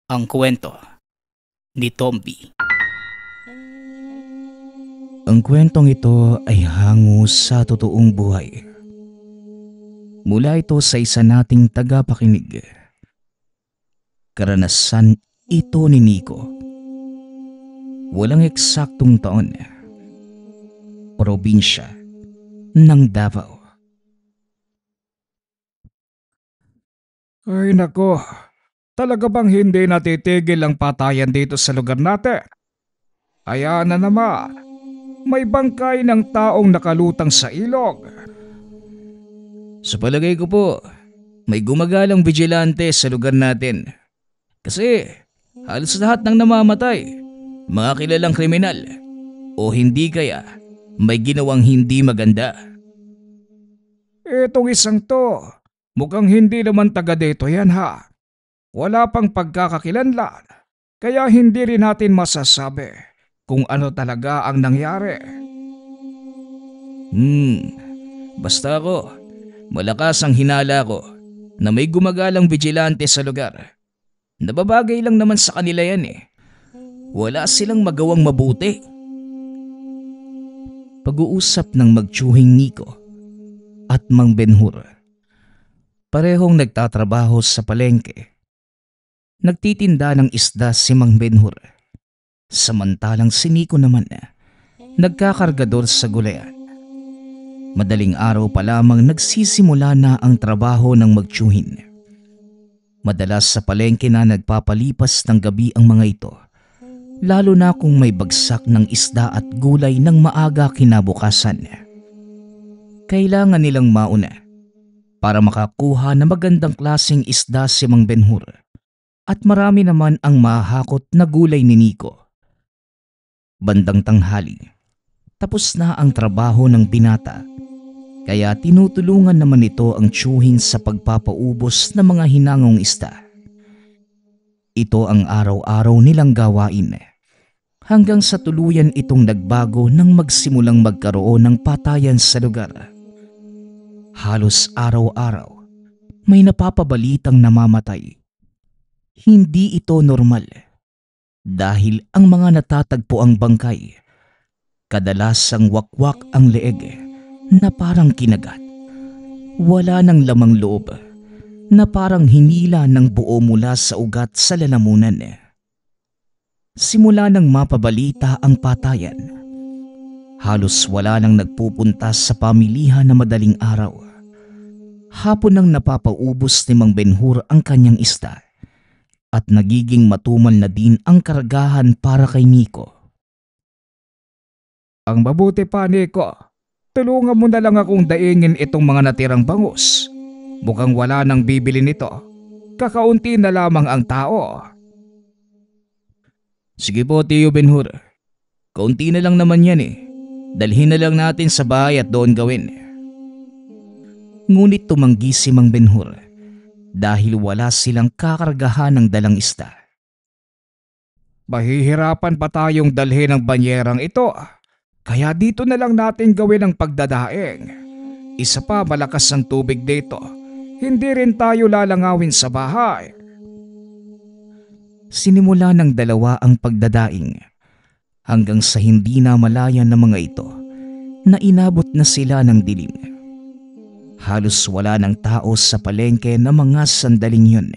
Ang kwento ni Tomby. Ang kwentong ito ay hango sa totoong buhay. Mula ito sa isa nating tagapakinig. Karanasan ito ni Nico. Walang eksaktong taon. Probinsya ng Davao. Ay nako, talaga bang hindi natitigil ang patayan dito sa lugar natin? Kaya na naman, may bangkay ng taong nakalutang sa ilog. Sa palagay ko po, may gumagalang vigilante sa lugar natin. Kasi halos lahat ng namamatay, mga kilalang kriminal o hindi kaya may ginawang hindi maganda. Itong isang to, mukhang hindi naman taga dito yan ha. Wala pang pagkakakilanlan, kaya hindi rin natin masasabi kung ano talaga ang nangyari. Basta ako, malakas ang hinala ko na may gumagalang vigilante sa lugar. Nababagay lang naman sa kanila yan eh. Wala silang magawang mabuti. Pag-uusap ng magtsuhing Nico at Mang Benhur. Parehong nagtatrabaho sa palengke. Nagtitinda ng isda si Mang Benhur. Samantalang si Nico naman nagkakargador sa gulayan. Madaling araw pa lamang nagsisimula na ang trabaho ng magtsuhin. Madalas sa palengke na nagpapalipas ng gabi ang mga ito, lalo na kung may bagsak ng isda at gulay ng maaga kinabukasan. Kailangan nilang mauna para makakuha ng magandang klaseng isda si Mang Benhur at marami naman ang mahakot na gulay ni Nico. Bandang tanghali, tapos na ang trabaho ng binata. Kaya tinutulungan naman ito ang tsuhin sa pagpapaubos ng mga hinangong isda. Ito ang araw-araw nilang gawain. Hanggang sa tuluyan itong nagbago nang magsimulang magkaroon ng patayan sa lugar. Halos araw-araw, may napapabalitang namamatay. Hindi ito normal. Dahil ang mga natatagpo ang bangkay, kadalasang wakwak ang leeg na parang kinagat. Wala nang lamang loob na parang hinila ng buo mula sa ugat sa lalamunan. Simula nang mapabalita ang patayan, halos wala nang nagpupunta sa pamilihan na madaling araw. Hapon nang napapaubos ni Mang Benhur ang kanyang isda at nagiging matumal na din ang kargahan para kay Nico. Ang mabuti pa, Nico, tulungan mo na lang akong daingin itong mga natirang bangus. Mukhang wala nang bibili nito. Kakaunti na lamang ang tao. Sige po, Tio Benhur. Kaunti na lang naman yan eh. Dalhin na lang natin sa bahay at doon gawin. Ngunit tumanggi si Mang Benhur dahil wala silang kakargahan ng dalang isda. Mahihirapan pa tayong dalhin ang banyerang ito. Kaya dito na lang natin gawin ang pagdadaing. Isa pa, malakas ang tubig dito. Hindi rin tayo lalangawin sa bahay. Sinimula ng dalawa ang pagdadaing hanggang sa hindi na malaya ng mga ito na inabot na sila ng dilim. Halos wala ng tao sa palengke na mga sandaling yun,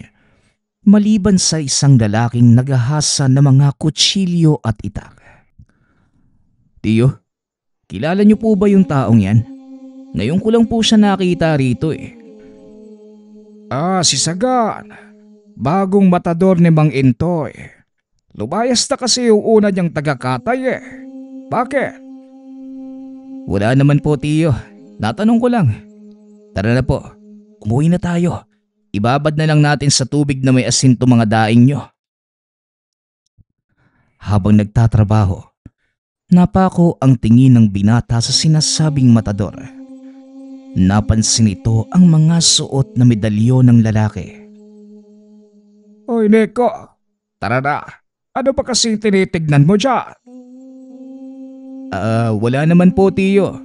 maliban sa isang lalaking naghahasa ng mga kutsilyo at itak. Tiyo, kilala niyo po ba yung taong yan? Ngayon ko lang po siya nakita rito eh. Si Sagan. Bagong matador ni Mang Intoy. Lumayas na kasi yung una niyang tagakatay eh. Bakit? Wala naman po, Tiyo. Natanong ko lang. Tara na po, umuwi na tayo. Ibabad na lang natin sa tubig na may asin to mga daing nyo. Habang nagtatrabaho, napako ang tingin ng binata sa sinasabing matador. Napansin ito ang mga suot na medalyon ng lalaki. Oy, Nico, tara na. Ano pa kasing tinitignan mo dyan? Wala naman po, Tiyo.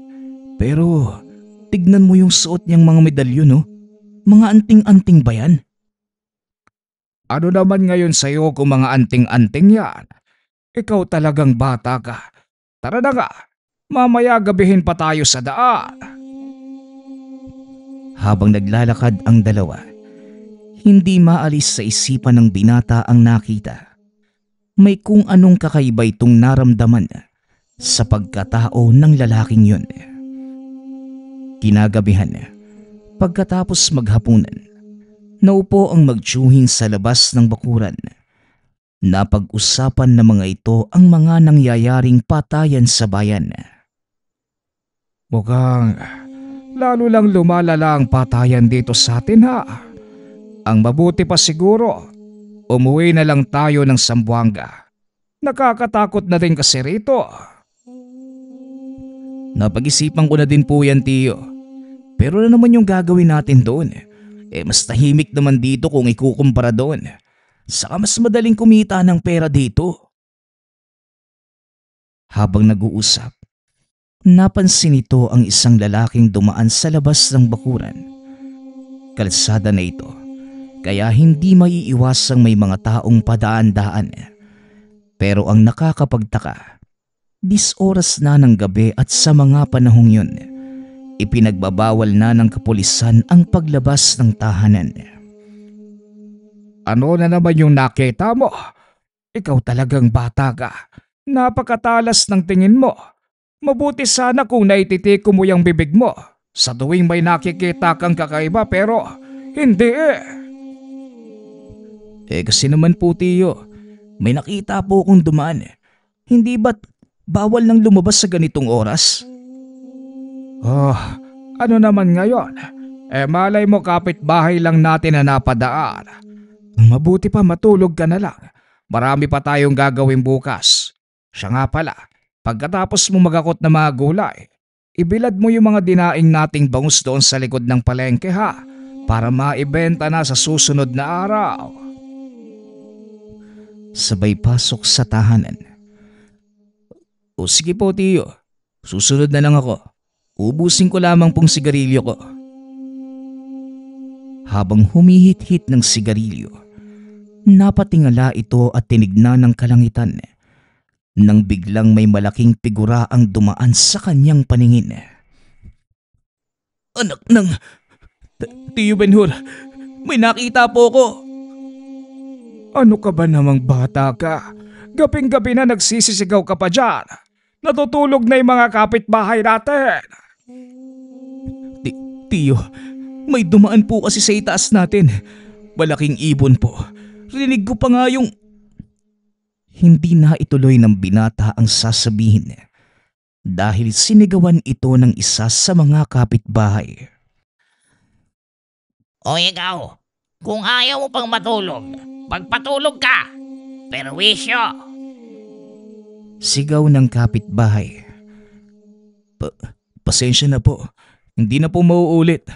Pero tignan mo yung suot niyang mga medalyon, no? Mga anting-anting ba yan? Ano naman ngayon sa'yo kung mga anting-anting yan? Ikaw talagang bata ka. Tara na nga, mamaya gabihin pa tayo sa daan. Habang naglalakad ang dalawa, hindi maalis sa isipan ng binata ang nakita. May kung anong kakaiba itong naramdaman sa pagkatao ng lalaking yun. Kinagabihan, pagkatapos maghapunan, naupo ang magtsuhin sa labas ng bakuran. Napag-usapan ng mga ito ang mga nangyayaring patayan sa bayan. Mukhang lalo lang lumalala ang patayan dito sa atin ha. Ang mabuti pa siguro, umuwi na lang tayo ng Zamboanga. Nakakatakot na rin kasi rito. Napag-isipan ko na din po yan, Tiyo. Pero ano naman yung gagawin natin doon? Mas tahimik naman dito kung ikukumpara doon. Saka mas madaling kumita ng pera dito. Habang nag-uusap, napansin ito ang isang lalaking dumaan sa labas ng bakuran. Kalsada na ito, kaya hindi maiiwasang may mga taong padaan-daan. Pero ang nakakapagtaka, 10 oras na ng gabi at sa mga panahong yun, ipinagbabawal na ng kapulisan ang paglabas ng tahanan. Ano na naman yung nakita mo? Ikaw talagang bata ka. Napakatalas ng tingin mo. Mabuti sana kung naititiko mo yung bibig mo sa tuwing may nakikita kang kakaiba pero hindi eh. Kasi naman po, Tiyo, may nakita po akong dumaan. Hindi ba't bawal nang lumabas sa ganitong oras? Ano naman ngayon? Malay mo kapitbahay lang natin na napadaan. Mabuti pa matulog ka na lang. Marami pa tayong gagawin bukas. Siya nga pala, pagkatapos mo magakot na mga gulay, ibilad mo yung mga dinaing nating bangus doon sa likod ng palengke ha, para maibenta na sa susunod na araw. Sabay pasok sa tahanan. O sige po, Tiyo, susunod na lang ako. Ubusin ko lamang pong sigarilyo ko. Habang humihit-hit ng sigarilyo, napatingala ito at tinignan ng kalangitan nang biglang may malaking figura ang dumaan sa kanyang paningin. Anak ng... Tiyo Ben-Hur, may nakita po ko. Ano ka ba namang bata ka? Gabing-gabi na nagsisisigaw ka pa dyan. Natutulog na yung mga kapitbahay natin. Tiyo, may dumaan po kasi sa itaas natin. Malaking ibon po. Rinig ko pa nga yung... Hindi na ituloy ng binata ang sasabihin dahil sinigawan ito ng isa sa mga kapitbahay. O ikaw, kung ayaw mo pang matulog, magpatulog ka. Perwisyo. Sigaw ng kapitbahay. Pasensya na po. Hindi na po mauulit.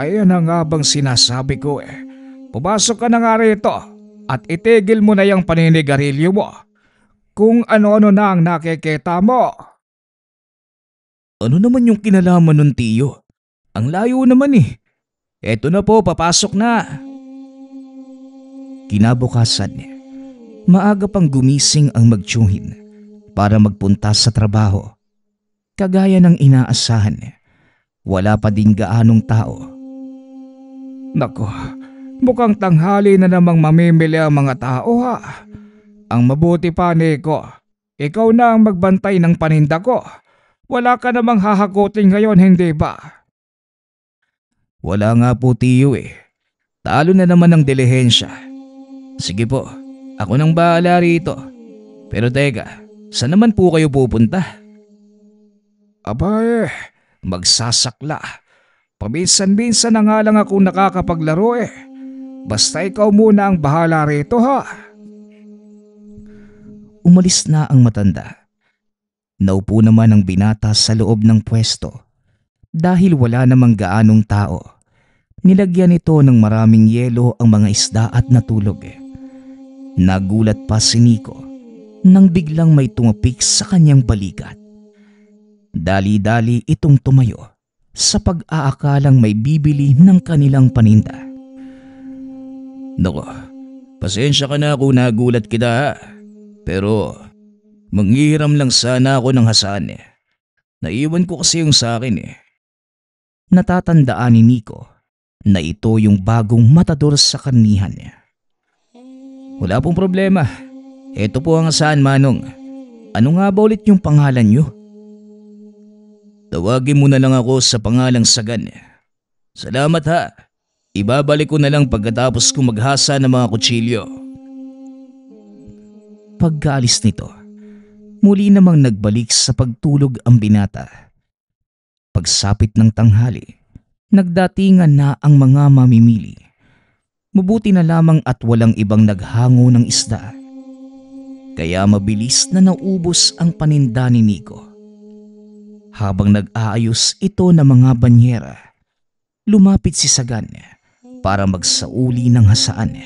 Ayan na nga bang sinasabi ko eh. Pumasok ka na nga rito at itigil mo na yung paninigarilyo mo. Kung ano-ano na ang nakikita mo. Ano naman yung kinalaman nun, Tiyo? Ang layo naman eh. Eto na po, papasok na. Kinabukasan, maaga pang gumising ang magtsuhin para magpunta sa trabaho. Kagaya ng inaasahan, wala pa din gaanong tao. Nako, mukhang tanghali na namang mamimili ang mga tao ha. Ang mabuti pa, Nico, ikaw na ang magbantay ng paninda ko. Wala ka namang hahakutin ngayon, hindi ba? Wala nga po, Tiyo eh. Talo na naman ang dilihensya. Sige po, ako nang bahala rito. Pero teka, saan naman po kayo pupunta? Abay, magsasakla. Paminsan-minsan na nga lang akong nakakapaglaro eh. Basta ikaw muna ang bahala rito ha. Umalis na ang matanda. Naupo naman ang binata sa loob ng pwesto. Dahil wala namang gaanong tao, nilagyan ito ng maraming yelo ang mga isda at natulog. Nagulat pa si Nico nang biglang may tumapik sa kanyang balikat. Dali-dali itong tumayo sa pag-aakalang may bibili ng kanilang paninda. Nako, pasensya ka na kung nagulat kita ha. Pero manghihiram lang sana ako ng hasaan eh. Naiwan ko kasi yung sa akin eh. Natatandaan ni Nico na ito yung bagong matador sa karnihan niya. Wala pong problema. Ito po ang hasaan, Manong. Ano nga ba ulit yung pangalan niyo? Tawagin mo na lang ako sa pangalang Sagan. Salamat ha. Ibabalik ko na lang pagkatapos kong maghasa ng mga kutsilyo. Pagkaalis nito, muli namang nagbalik sa pagtulog ang binata. Pagsapit ng tanghali, nagdatingan na ang mga mamimili. Mabuti na lamang at walang ibang naghango ng isda. Kaya mabilis na naubos ang paninda ni Nico. Habang nag-aayos ito ng mga banyera, lumapit si Sagan para magsauli ng hasaan.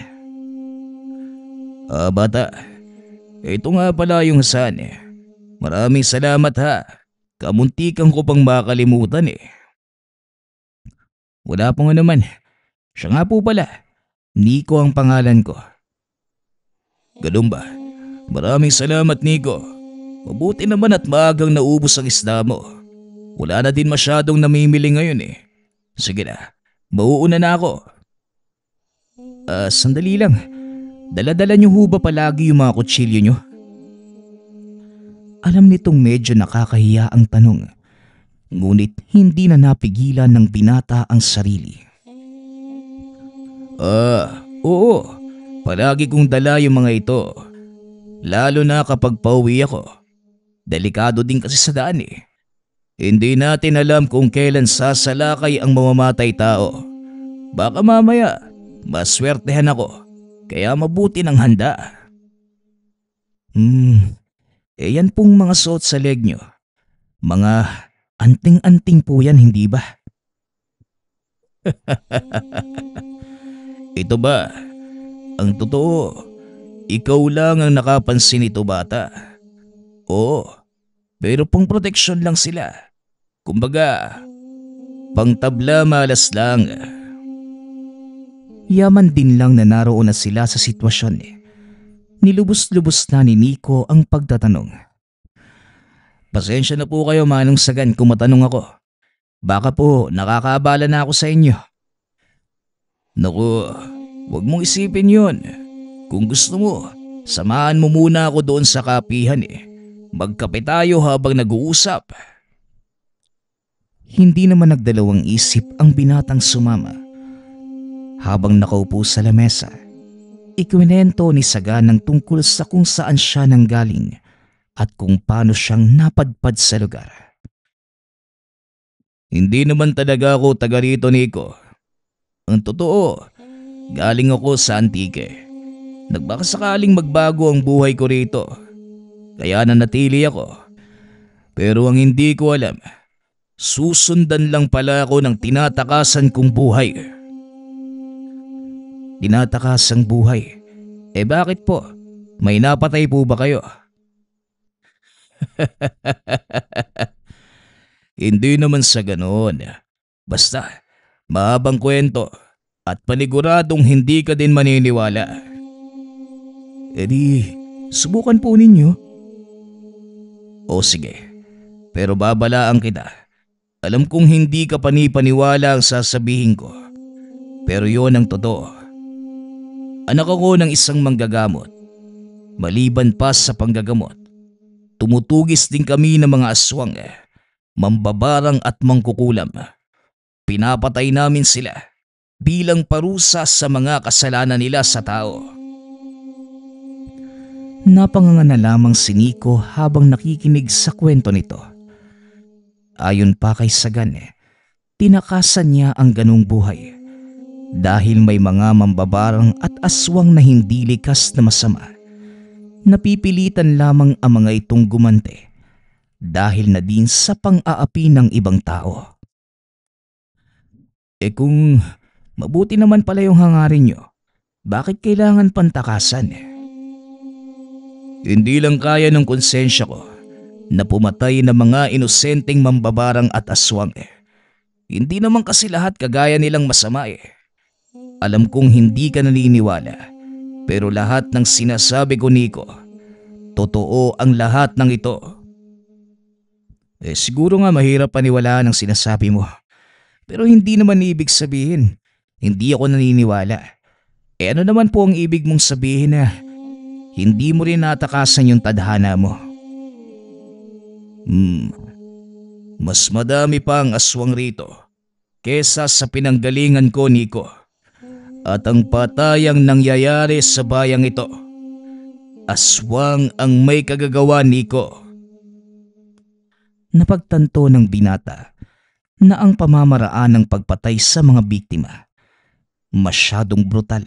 Bata, ito nga pala yung hasaan. Maraming salamat ha. Kamuntikan ko pang makalimutan eh. Wala po nga naman. Siya nga po pala. Nico ang pangalan ko. Ganun ba? Maraming salamat Nico. Mabuti naman at maagang naubos ang isda mo. Wala na din masyadong namimili ngayon eh. Sige na, mauuna na ako. Sandali lang. Dala-dala niyo ho ba palagi yung mga kutsilyo niyo? Alam nitong medyo nakakahiya ang tanong. Ngunit hindi na napigilan ng binata ang sarili. Oo. Palagi kong dala yung mga ito. Lalo na kapag pauwi ako. Delikado din kasi sa daan eh. Hindi natin alam kung kailan sasalakay ang mamamatay tao. Baka mamaya, maswertehan ako. Kaya mabuti ng handa. Yan pong mga suot sa leg nyo. Mga anting-anting po yan, hindi ba? Ito ba? Ang totoo, ikaw lang ang nakapansin nito bata. Oo, pero pang proteksyon lang sila. Kumbaga, pangtabla malas lang. Yaman din lang na naroon na sila sa sitwasyon eh. Nilubos-lubos na ni Nico ang pagtatanong. Pasensya na po kayo Manong Sagan kung matanong ako. Baka po nakakaabala na ako sa inyo. Naku, huwag mong isipin yun. Kung gusto mo, samahan mo muna ako doon sa kapihan eh. Magkape tayo habang nag-uusap. Hindi naman nagdalawang isip ang binatang sumama. Habang nakaupo sa lamesa, ikwinento ni Sagan ng tungkol sa kung saan siya nanggaling at kung paano siyang napadpad sa lugar. Hindi naman talaga ako taga rito, Nico. Ang totoo, galing ako sa Antique. Nagbakasakaling magbago ang buhay ko rito. Kaya nanatili ako. Pero ang hindi ko alam, susundan lang pala ako ng tinatakasan kong buhay. Tinatakasang buhay? Bakit po? May napatay po ba kayo? Hindi naman sa ganoon. Basta, mahabang kwento at paniguradong hindi ka din maniniwala. Subukan po ninyo. O sige, pero babalaan kita. Alam kong hindi ka panipaniwala ang sasabihin ko. Pero yon ang totoo. Anak ako ng isang manggagamot. Maliban pa sa panggagamot, tumutugis din kami ng mga aswang, mambabarang at mangkukulam. Pinapatay namin sila bilang parusa sa mga kasalanan nila sa tao. Napanganga na lamang si Nico habang nakikinig sa kwento nito. Ayon pa kay Sagan, tinakasan niya ang ganung buhay. Dahil may mga mambabarang at aswang na hindi likas na masama. Napipilitan lamang ang mga itong gumante dahil na din sa pang-aapi ng ibang tao. Kung mabuti naman pala yung hangarin nyo, bakit kailangan pantakasan? Hindi lang kaya ng konsensya ko na pumatay ng mga inosenteng mambabarang at aswang. Hindi naman kasi lahat kagaya nilang masama . Alam kong hindi ka naniniwala, pero lahat ng sinasabi ko, Nico, totoo ang lahat ng ito. Siguro nga mahirap paniwalaan ang sinasabi mo. Pero hindi naman ibig sabihin, hindi ako naniniwala. Ano naman po ang ibig mong sabihin na hindi mo rin natakasan yung tadhana mo? Mas madami pa ang aswang rito kesa sa pinanggalingan ko, Nico. At ang patayang nangyayari sa bayang ito, aswang ang may kagagawa, Nico. Napagtanto ng binata na ang pamamaraan ng pagpatay sa mga biktima masyadong brutal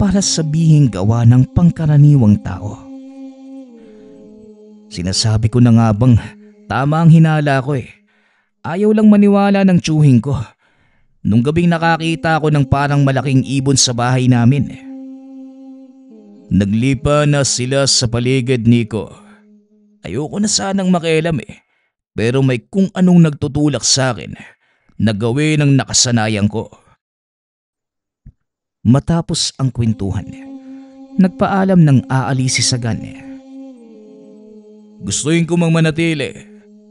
para sabihing gawa ng pangkaraniwang tao. Sinasabi ko na nga bang tama ang hinala ko eh. Ayaw lang maniwala ng tiyuhin ko. Nung gabing nakakita ako ng parang malaking ibon sa bahay namin. Naglipa na sila sa paligid, Nico. Ayoko na sanang makialam eh. Pero may kung anong nagtutulak sa akin na gawin ang nakasanayan ko. Matapos ang kwentuhan, nagpaalam ng aalis si Sagan. Gustuin ko mang manatili,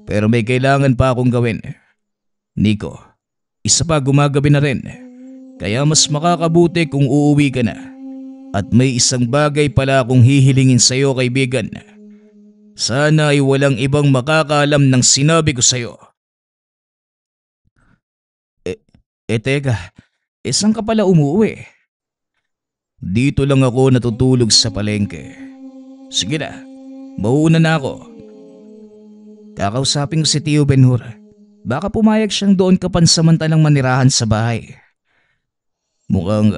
pero may kailangan pa akong gawin. Nico, isa pa gumagabi na rin, kaya mas makakabuti kung uuwi ka na. At may isang bagay pala akong hihilingin sa'yo, kaibigan. Sana ay walang ibang makakaalam ng sinabi ko sa'yo. Teka, saan ka pala umuwi? Dito lang ako natutulog sa palengke. Sige na, mauna na ako. Kakausapin ko si Tio Benhur. Baka pumayag siyang doon ka pansamantalang manirahan sa bahay. Mukhang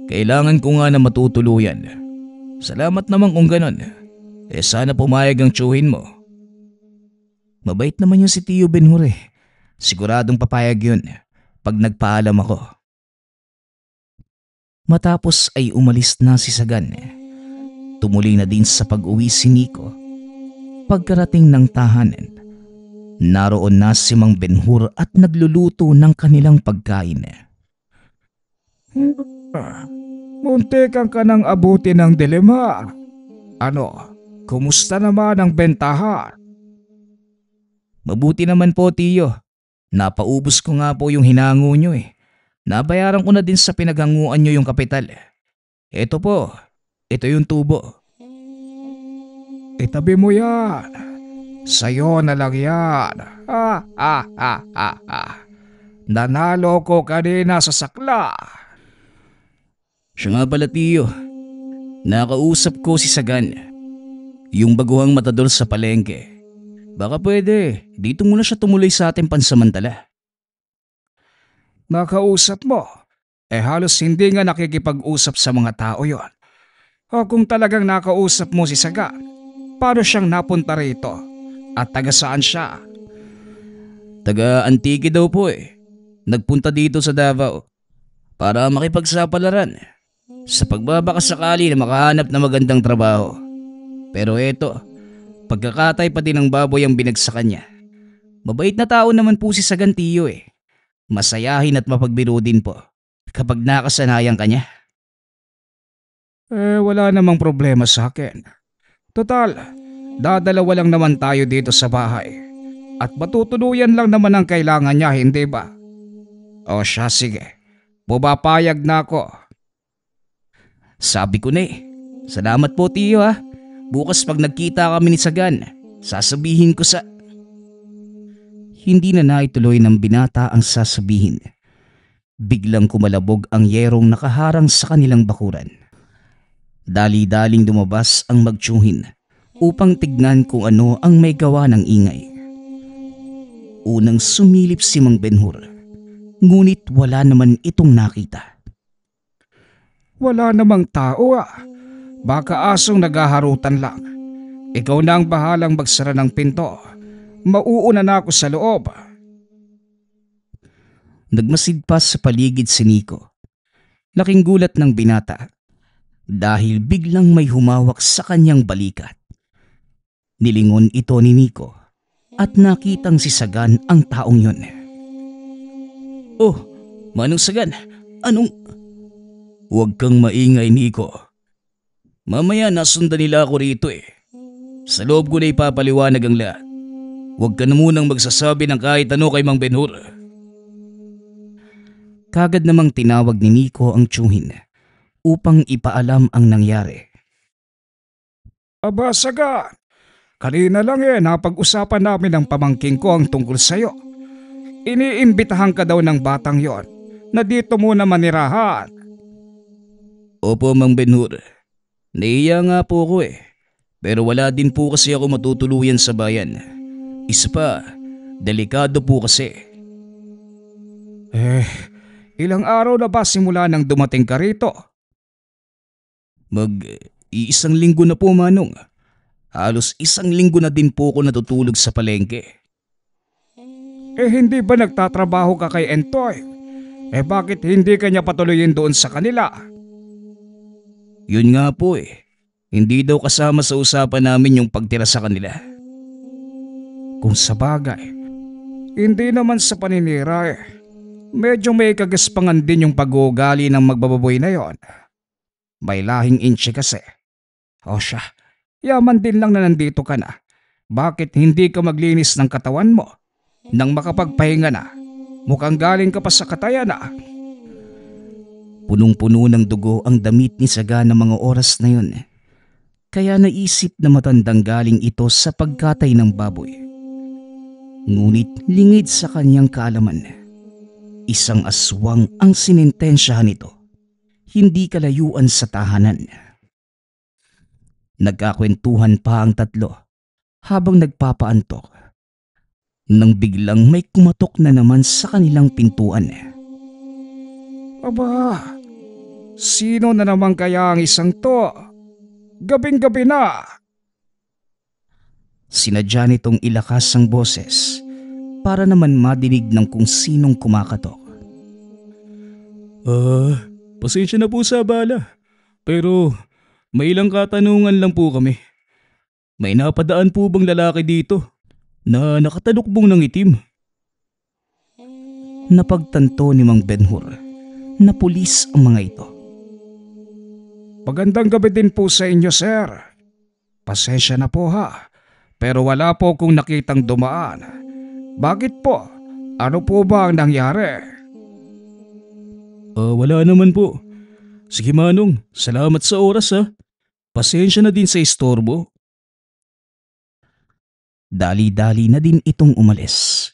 kailangan ko nga na matutuluyan. Salamat naman kung ganon. Sana pumayag ang tiyuhin mo. Mabait naman yung si Tio Benhur eh. Siguradong papayag yun pag nagpaalam ako. Matapos ay umalis na si Sagan. Tumuloy na din sa pag-uwi si Nico. Pagkarating ng tahanan, naroon na si Mang Benhur at nagluluto ng kanilang pagkain. Muntikan ka nang abuti ng dilema. Ano? Kumusta naman ang bentahan? Mabuti naman po, Tiyo. Napaubos ko nga po yung hinango nyo eh. Nabayaran ko na din sa pinaghanguan nyo yung kapital. Ito po, ito yung tubo. Itabi mo yan. Sa'yo na lang yan. Nanalo ko kanina sa sakla. Siya nga pala, Tiyo. Nakausap ko si Sagan. Yung baguhang matador sa palengke. Baka pwede, dito muna siya tumuloy sa ating pansamantala. Nakausap mo? Halos hindi nga nakikipag-usap sa mga tao yon. O kung talagang nakausap mo si Saga, paano siyang napunta rito? At taga saan siya? Taga Antique daw po eh. Nagpunta dito sa Davao para makipagsapalaran sa pagbabakasakali na makahanap na magandang trabaho. Pero eto, pagkakatay pa din ng baboy ang binagsakan niya. Mabait na tao naman po si Sagan, Tiyo eh. Masayahin at mapagbiro din po kapag nakasanayan ka niya. Wala namang problema sa akin. Total, dadalawa lang naman tayo dito sa bahay. At matutuluyan lang naman ang kailangan niya, hindi ba? O siya, sige. Pumapayag na ako. Sabi ko na eh. Salamat po, Tiyo ha. Bukas pag nagkita kami ni Sagan, sasabihin ko sa... Hindi na naituloy ng binata ang sasabihin. Biglang kumalabog ang yerong nakaharang sa kanilang bakuran. Dali-daling lumabas ang magtiyuhin upang tignan kung ano ang may gawa ng ingay. Unang sumilip si Mang Benhur, ngunit wala naman itong nakita. Wala namang tao ah. Baka asong naghaharutan lang. Ikaw na ang bahalang magsara ng pinto. Mauuna na ako sa loob. Nagmasid pa sa paligid si Nico. Laking gulat ng binata dahil biglang may humawak sa kanyang balikat. Nilingon ito ni Nico at nakitang si Sagan ang taong yun. Oh, Manong Sagan, Huwag kang maingay, Nico. Mamaya nasundan nila ako rito eh. Sa loob ko na ipapaliwanag ang lahat. Huwag ka na munang magsasabi ng kahit ano kay Mang Benhur. Kagad namang tinawag ni Nico ang tiyuhin upang ipaalam ang nangyari. Aba, Sagan. Kanina lang napag-usapan namin ng pamangking ko ang tungkol sa'yo. Iniimbitahan ka daw ng batang yon na dito muna manirahan. Opo, Mang Benhur. Naiya nga po ako eh. Pero wala din po kasi ako matutuluyan sa bayan. Isa pa, delikado po kasi. Ilang araw na ba simula nang dumating ka rito? Iisang linggo na po, Manong. Halos isang linggo na din po ako natutulog sa palengke. Hindi ba nagtatrabaho ka kay Entoy? Bakit hindi ka niya patuloyin doon sa kanila? Yun nga po eh. Hindi daw kasama sa usapan namin yung pagtira sa kanila. Kung sabagay, hindi naman sa paninira Medyo may kagaspangan din yung pag-uugali ng magbababoy na yon. May lahing inche kasi. O siya, yaman din lang na nandito ka na. Bakit hindi ka maglinis ng katawan mo? Nang makapagpahinga na, mukhang galing ka pa sa katayan na. Punong-puno ng dugo ang damit ni Sagan ng mga oras na yun. Kaya naisip na matandang galing ito sa pagkatay ng baboy. Ngunit lingid sa kanyang kaalaman, isang aswang ang sinintensyahan nito, hindi kalayuan sa tahanan. Nagkakwentuhan pa ang tatlo habang nagpapaantok, nang biglang may kumatok na naman sa kanilang pintuan. Aba, sino na naman kaya ang isang to? Gabing-gabi na. Sinadya nitong ilakas ang boses para naman madinig ng kung sinong kumakatok. Pasensya na po sa abala. Pero may ilang katanungan lang po kami. May napadaan po bang lalaki dito na nakatalukbong ng itim? Napagtanto ni Mang Benhur na pulis ang mga ito. Magandang gabi din po sa inyo, sir. Pasensya na po ha, pero wala po kong nakitang dumaan. Bakit po? Ano po ba ang nangyari? Wala naman po. Sige Manong, salamat sa oras ha. Pasensya na din sa istorbo. Dali-dali na din itong umalis.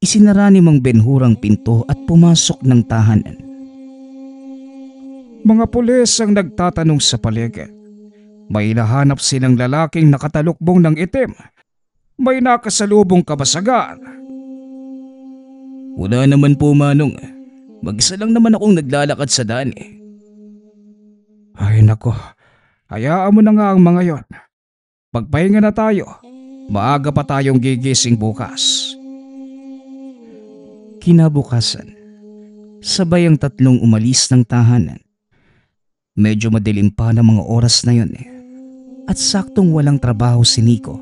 Isinara ni Mang Benhur ang pinto at pumasok ng tahanan. Mga pulis ang nagtatanong sa paligid. May nahanap silang lalaking nakatalukbong ng itim. May nakasalubong kabasagan. Wala naman po Manong. Mag-isa lang naman akong naglalakad sa daan eh. Ay nako, hayaan mo na nga ang mga yon. Pagpahinga na tayo. Maaga pa tayong gigising bukas. Kinabukasan, sabay ang tatlong umalis ng tahanan. Medyo madilim pa ng mga oras na yun at saktong walang trabaho si Nico.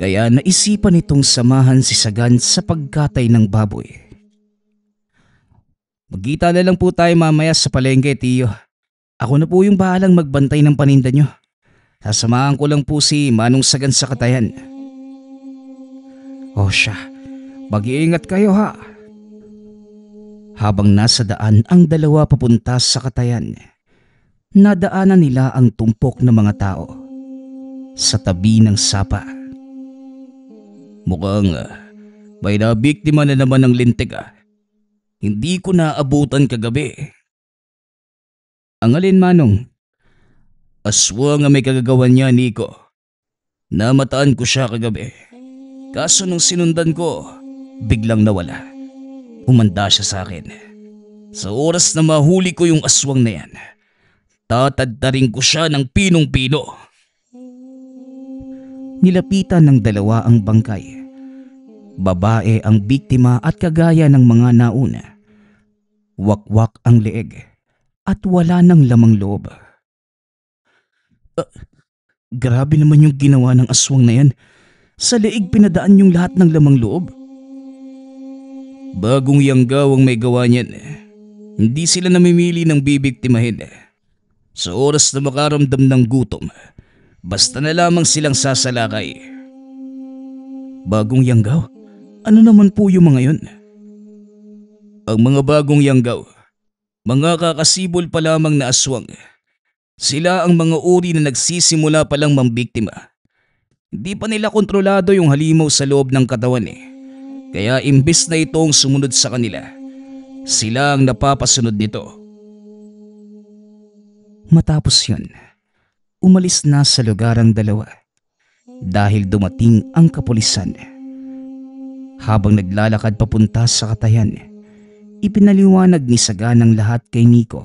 Kaya naisipan nitong samahan si Sagan sa pagkatay ng baboy. Magkita na lang po tayo mamaya sa palengke, Tiyo. Ako na po yung bahalang magbantay ng paninda nyo. Sasamahan ko lang po si Manong Sagan sa katayan. O siya, mag-iingat kayo ha. Habang nasa daan ang dalawa papunta sa katayan, nadaanan nila ang tumpok ng mga tao sa tabi ng sapa. Mukhang may nabiktima na naman ng lintik ah. Hindi ko naabutan kagabi. Ang alin Manong? Aswang ang may kagagawan niya, Nico. Namataan ko siya kagabi. Kaso nung sinundan ko, biglang nawala. Humanda siya sa akin. Sa oras na mahuli ko yung aswang na yan, tatadtarin ko siya ng pinong-pino. Nilapitan ng dalawa ang bangkay. Babae ang biktima at kagaya ng mga nauna. Wakwak ang leeg at wala ng lamang loob. Grabe naman yung ginawa ng aswang na yan. Sa leeg pinadaan yung lahat ng lamang loob. Bagong yanggaw ang may gawa niyan. Hindi sila namimili ng bibiktimahin. Sa oras na makaramdam ng gutom, basta na lamang silang sasalakay. Bagong Yanggaw? Ano naman po yung mga yun? Ang mga bagong Yanggaw, mga kakasibol pa lamang na aswang. Sila ang mga uri na nagsisimula pa lang mambiktima. Hindi pa nila kontrolado yung halimaw sa loob ng katawan Kaya imbis na itong sumunod sa kanila, sila ang napapasunod nito. Matapos yun, umalis na sa lugar ang dalawa dahil dumating ang kapulisan. Habang naglalakad papunta sa katayan, ipinaliwanag ni Sagan ang lahat kay Nico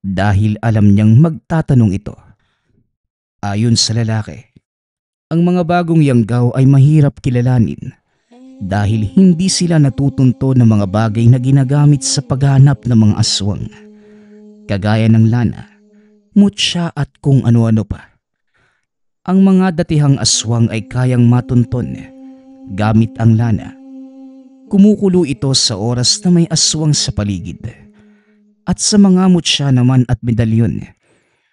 dahil alam niyang magtatanong ito. Ayon sa lalaki, ang mga bagong Yanggaw ay mahirap kilalanin dahil hindi sila natutunto ng mga bagay na ginagamit sa paghanap ng mga aswang, kagaya ng lana, mutya at kung ano-ano pa. Ang mga datihang aswang ay kayang matunton gamit ang lana. Kumukulo ito sa oras na may aswang sa paligid. At sa mga mutya naman at medalyon,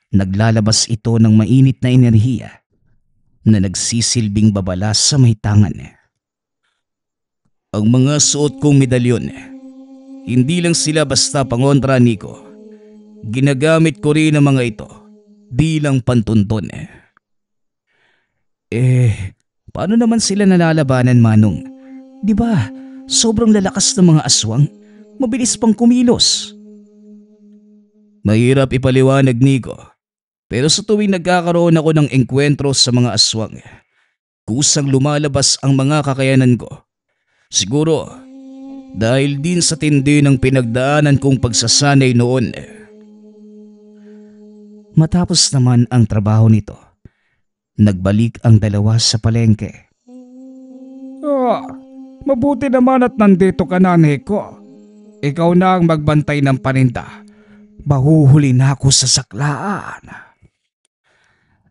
naglalabas ito ng mainit na enerhiya na nagsisilbing babala sa may tangan. Ang mga suot kong medalyon, hindi lang sila basta pangontra, Nico. Ginagamit ko rin ang mga ito bilang pantunton. Paano naman sila nalalabanan, Manong? Di ba, sobrang lalakas ng mga aswang, mabilis pang kumilos. Mahirap ipaliwanag, Nico. Pero sa tuwing nagkakaroon ako ng engkwentro sa mga aswang, kusang lumalabas ang mga kakayanan ko. Siguro, dahil din sa tindi ng pinagdaanan kong pagsasanay noon. Matapos naman ang trabaho nito, nagbalik ang dalawa sa palengke. Mabuti naman at nandito ka na, Nico. Ikaw na ang magbantay ng paninda. Mahuhuli na ako sa saklaan.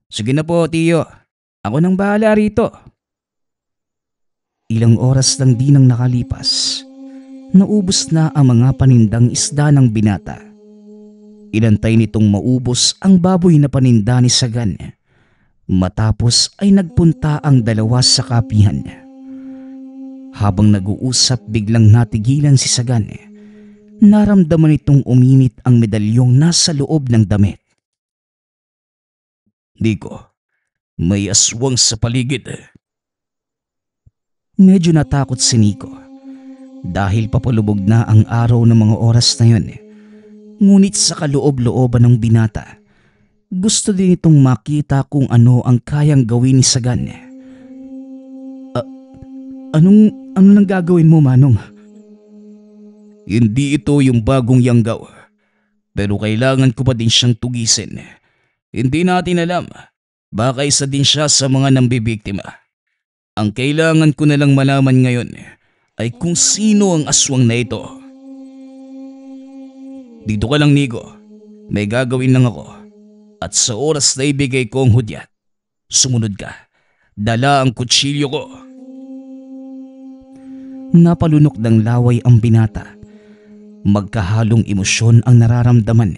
Sige na po, Tiyo. Ako nang bahala rito. Ilang oras lang din ang nakalipas. Naubos na ang mga panindang isda ng binata. Inantay nitong maubos ang baboy na paninda ni Sagan. Matapos ay nagpunta ang dalawa sa kapihan. Habang nag-uusap, biglang natigilan si Sagan. Naramdaman nitong uminit ang medalyong nasa loob ng damit. Nico, may aswang sa paligid. Medyo natakot si Nico dahil papalubog na ang araw ng mga oras na yun. Ngunit sa kaloob-looban ng binata, gusto din itong makita kung ano ang kayang gawin ni Sagan. Ano nang gagawin mo, Manong? Hindi ito yung bagong Yanggaw, pero kailangan ko pa din siyang tugisin. Hindi natin alam, baka isa din siya sa mga nambibiktima. Ang kailangan ko na lang malaman ngayon ay kung sino ang aswang na ito. Dito ka lang, Nico. May gagawin lang ako. At sa oras na ibigay ko ang hudyat, sumunod ka. Dala ang kutsilyo ko. Napalunok ng laway ang binata. Magkahalong emosyon ang nararamdaman.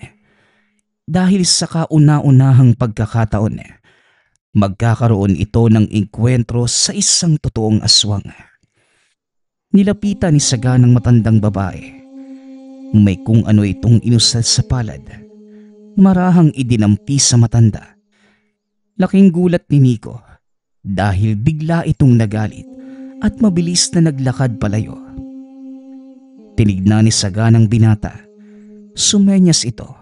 Dahil sa kauna-unahang pagkakataon, magkakaroon ito ng engkwentro sa isang totoong aswang. Nilapitan ni Sagan ng matandang babae. May kung ano itong inusal sa palad. Marahang idinampi sa matanda. Laking gulat ni Nico dahil bigla itong nagalit at mabilis na naglakad palayo. Tinignan ni Sagan ang binata. Sumenyas ito.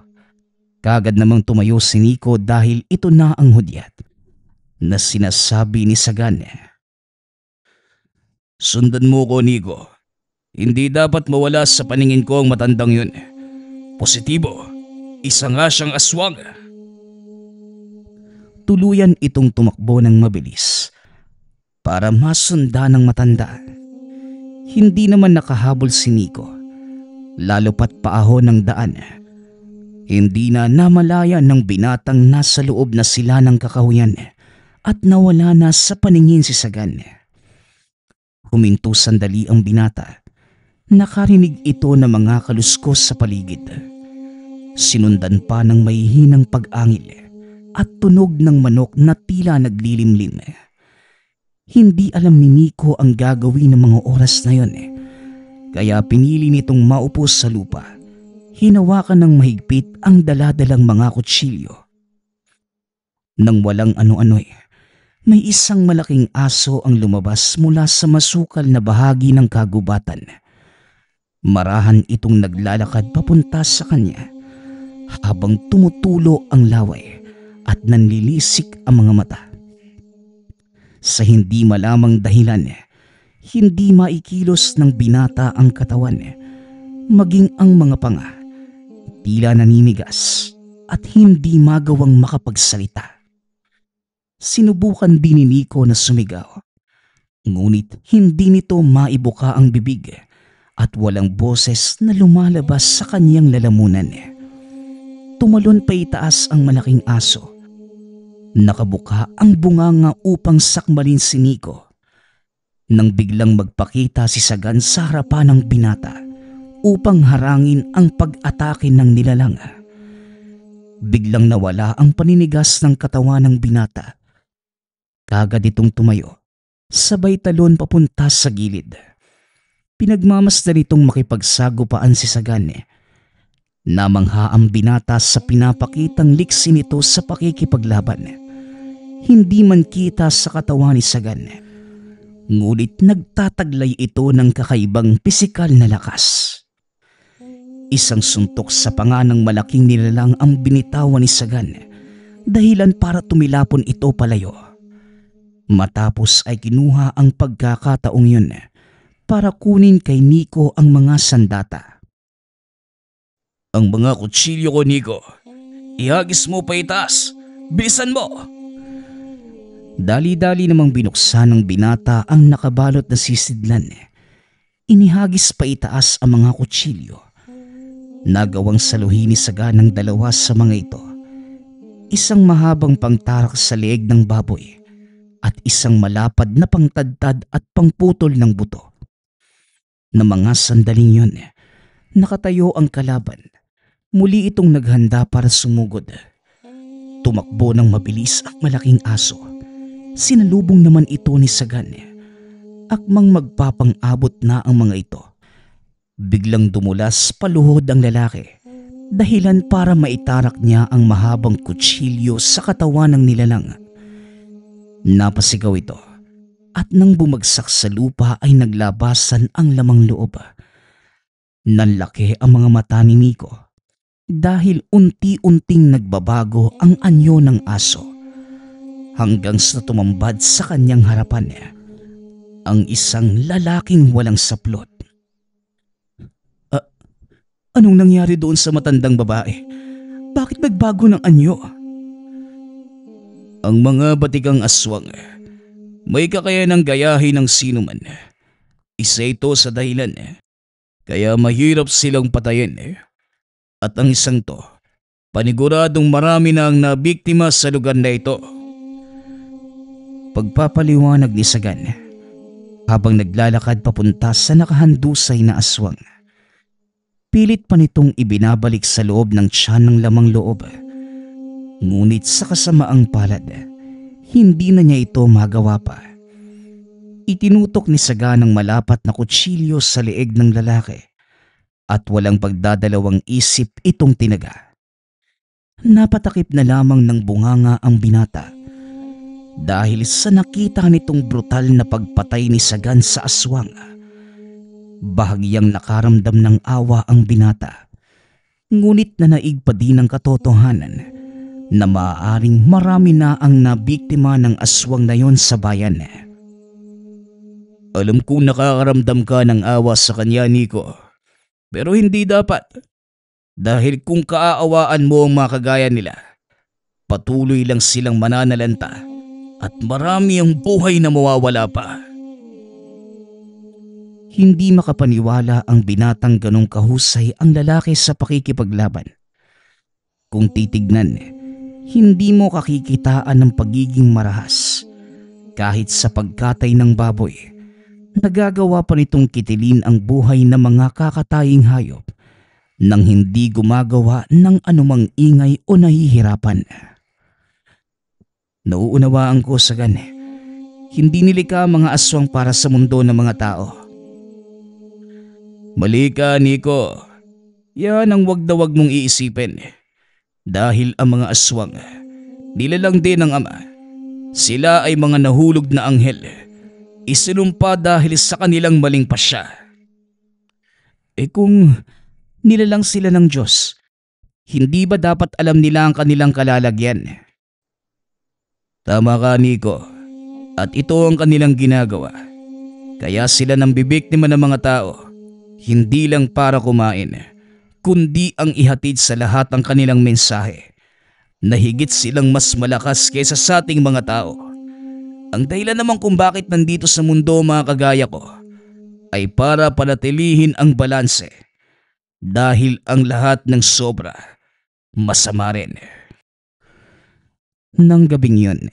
Kagad namang tumayo si Nico dahil ito na ang hudyat na sinasabi ni Sagan. Sundan mo ko, Nico. Hindi dapat mawala sa paningin ko ang matandang yun. Positibo, isa nga siyang aswang. Tuluyan itong tumakbo ng mabilis para masundan ng matanda. Hindi naman nakahabol si Nico, lalo pat paahon ng daan. Hindi na namalayan ng binatang nasa loob na sila ng kakahuyan at nawala na sa paningin si Sagan. Huminto sandali ang binata nakarinig ito ng mga kaluskos sa paligid. Sinundan pa ng mahihinang pag-angil at tunog ng manok na tila naglilimlim. Hindi alam ni Nico ang gagawin ng mga oras na yon, kaya pinili nitong maupo sa lupa. Hinawakan ng mahigpit ang daladalang mga kutsilyo. Nang walang ano-ano, may isang malaking aso ang lumabas mula sa masukal na bahagi ng kagubatan. Marahan itong naglalakad papunta sa kanya habang tumutulo ang laway at nanlilisik ang mga mata. Sa hindi malamang dahilan, hindi maikilos ng binata ang katawan, maging ang mga panga. Tila naninigas at hindi magawang makapagsalita. Sinubukan din ni Nico na sumigaw, ngunit hindi nito maibuka ang bibig at walang boses na lumalabas sa kanyang lalamunan. Tumalon pa itaas ang malaking aso. Nakabuka ang bunganga upang sakmalin si Nico. Nang biglang magpakita si Sagan sa harapan ng binata upang harangin ang pag-atake ng nilalang. Biglang nawala ang paninigas ng katawan ng binata. Kagad itong tumayo, sabay talon papunta sa gilid. Pinagmamasdan itong makipagsagupaan si Sagan. Namangha ang binata sa pinapakitang liksi nito sa pakikipaglaban. Hindi man kita sa katawan ni Sagan, ngunit nagtataglay ito ng kakaibang pisikal na lakas. Isang suntok sa panga ng malaking nilalang ang binitawan ni Sagan, dahilan para tumilapon ito palayo. Matapos ay kinuha ang pagkakataong yun para kunin kay Nico ang mga sandata. Ang mga kutsilyo ko, Nico. Ihagis mo pa itaas. Bilisan mo! Dali-dali namang binuksan ng binata ang nakabalot na sisidlan. Inihagis pa itaas ang mga kutsilyo. Nagawang saluhin ni Sagan ng dalawa sa mga ito. Isang mahabang pangtarak sa leeg ng baboy at isang malapad na pangtadtad at pangputol ng buto. Na mga sandaling yun, nakatayo ang kalaban. Muli itong naghanda para sumugod. Tumakbo ng mabilis ang malaking aso. Sinalubong naman ito ni Sagan. Akmang magpapang-abot na ang mga ito. Biglang dumulas paluhod ang lalaki, dahilan para maitarak niya ang mahabang kutsilyo sa katawan ng nilalang. Napasigaw ito at nang bumagsak sa lupa ay naglabasan ang lamang loob. Nanlaki ang mga mata ni Nico dahil unti-unting nagbabago ang anyo ng aso hanggang sa tumambad sa kanyang harapan ang isang lalaking walang saplot. Anong nangyari doon sa matandang babae? Bakit nagbago ng anyo? Ang mga batikang aswang may kakayanang gayahin ng sinuman. Isa ito sa dahilan kaya mahirap silang patayin. At ang isang to, paniguradong marami na ang nabiktima sa lugar na ito. Pagpapaliwanag ni Sagan habang naglalakad papunta sa nakahandusay na aswang. Pilit pa nitong ibinabalik sa loob ng tiyan ng lamang loob. Ngunit sa kasamaang palad, hindi na niya ito magawa pa. Itinutok ni Sagan ng malapat na kutsilyo sa leeg ng lalaki at walang pagdadalawang isip itong tinaga. Napatakip na lamang ng bunganga ang binata dahil sa nakita nitong brutal na pagpatay ni Sagan sa aswang. Bahagyang nakaramdam ng awa ang binata, ngunit nanaig pa din ang katotohanan na maaaring marami na ang nabiktima ng aswang na yon sa bayan. Alam kong nakakaramdam ka ng awa sa kanya, Nico. Pero hindi dapat. Dahil kung kaaawaan mo ang mga kagaya nila, patuloy lang silang mananalanta at marami ang buhay na mawawala pa. Hindi makapaniwala ang binatang ganong kahusay ang lalaki sa pakikipaglaban. Kung titignan, hindi mo kakikitaan ng pagiging marahas kahit sa pagkatay ng baboy, nagagawa pa nitong kitilin ang buhay ng mga kakataying hayop nang hindi gumagawa ng anumang ingay o nahihirapan. Nauunawaan ko, Sagan, hindi nilikha ang mga aswang para sa mundo ng mga tao. Mali ka, Nico. Yan ang wag na wag mong iisipin. Dahil ang mga aswang, nilalang din ng Ama. Sila ay mga nahulog na anghel. Isinumpa dahil sa kanilang maling pasya. Kung nilalang sila ng Diyos, hindi ba dapat alam nila ang kanilang kalalagyan? Tama ka, Nico. At ito ang kanilang ginagawa. Kaya sila nang bibiktima ng mga tao, hindi lang para kumain, kundi ang ihatid sa lahat ang kanilang mensahe na higit silang mas malakas kaysa sa ating mga tao. Ang dahilan naman kung bakit nandito sa mundo mga kagaya ko ay para panatilihin ang balanse dahil ang lahat ng sobra masama rin. Nang gabing yun,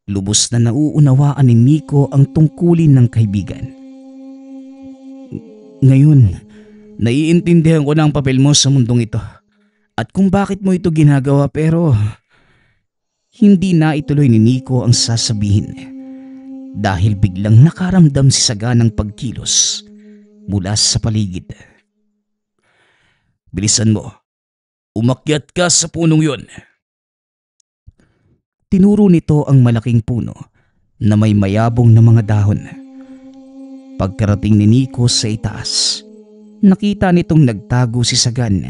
lubos na nauunawaan ni Nico ang tungkulin ng kaibigan. Ngayon, naiintindihan ko na ang papel mo sa mundong ito at kung bakit mo ito ginagawa, pero hindi na ituloy ni Nico ang sasabihin dahil biglang nakaramdam si Sagan ng pagkilos mula sa paligid. Bilisan mo, umakyat ka sa punong yun. Tinuro nito ang malaking puno na may mayabong na mga dahon. Pagkarating ni Nico sa itaas, nakita nitong nagtago si Sagan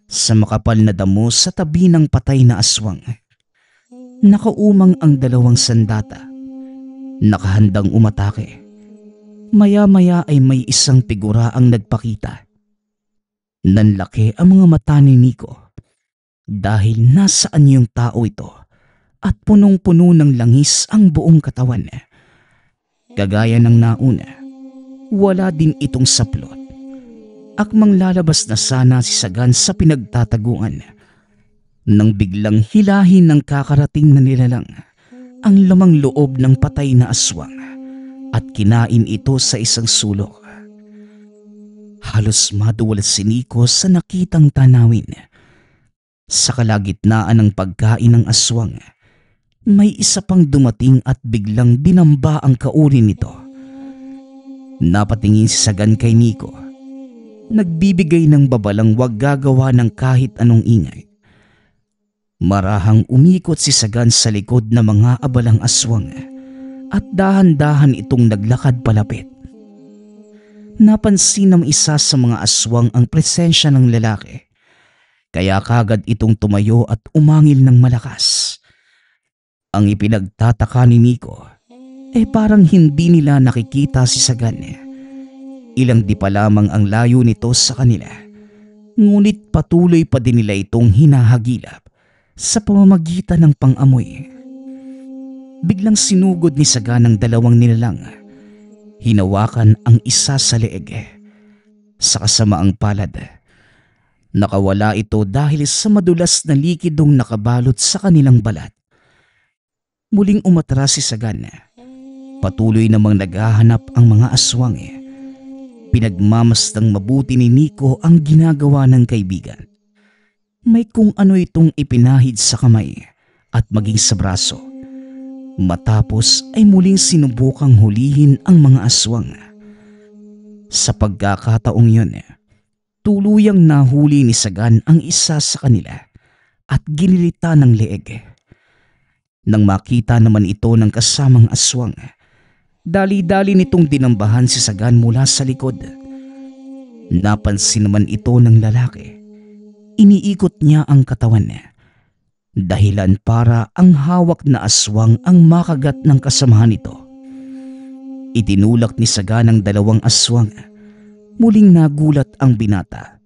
sa makapal na damo sa tabi ng patay na aswang. Nakaumang ang dalawang sandata, nakahandang umatake. Maya-maya ay may isang figura ang nagpakita. Nanlaki ang mga mata ni Nico dahil nasaan yung tao ito at punong-puno ng langis ang buong katawan. Kagaya ng nauna, wala din itong saplot. Akmang lalabas na sana si Sagan sa pinagtataguan nang biglang hilahin ng kakarating na nilalang ang lamang loob ng patay na aswang at kinain ito sa isang sulok. Halos maduwal si Nico sa nakitang tanawin. Sa kalagitnaan ng pagkain ng aswang, may isa pang dumating at biglang dinamba ang kauri nito. Napatingin si Sagan kay Nico. Nagbibigay ng babalang wag gagawa ng kahit anong ingay. Marahang umikot si Sagan sa likod ng mga abalang aswang at dahan-dahan itong naglakad palapit. Napansin ng isa sa mga aswang ang presensya ng lalaki, kaya kagad itong tumayo at umangil ng malakas. Ang ipinagtataka ni Nico parang hindi nila nakikita si Sagan. Ilang di pa lamang ang layo nito sa kanila, ngunit patuloy pa din nila itong hinahagilap sa pamamagitan ng pang-amoy. Biglang sinugod ni Sagan ang dalawang nilalang. Hinawakan ang isa sa leeg. Sa kasamaang palad, nakawala ito dahil sa madulas na likidong nakabalot sa kanilang balat. Muling umatras si Sagan. Patuloy namang naghahanap ang mga aswang. Pinagmamastang mabuti ni Nico ang ginagawa ng kaibigan. May kung ano itong ipinahid sa kamay at maging sa braso. Matapos ay muling sinubukang hulihin ang mga aswang. Sa pagkakataong yun, tuluyang nahuli ni Sagan ang isa sa kanila at ginilita ng leeg. Nang makita naman ito ng kasamang aswang, dali-dali nitong dinambahan si Sagan mula sa likod. Napansin naman ito ng lalaki. Iniikot niya ang katawan niya. Dahilan para ang hawak na aswang ang makagat ng kasamahan nito. Itinulak ni Sagan ang dalawang aswang. Muling nagulat ang binata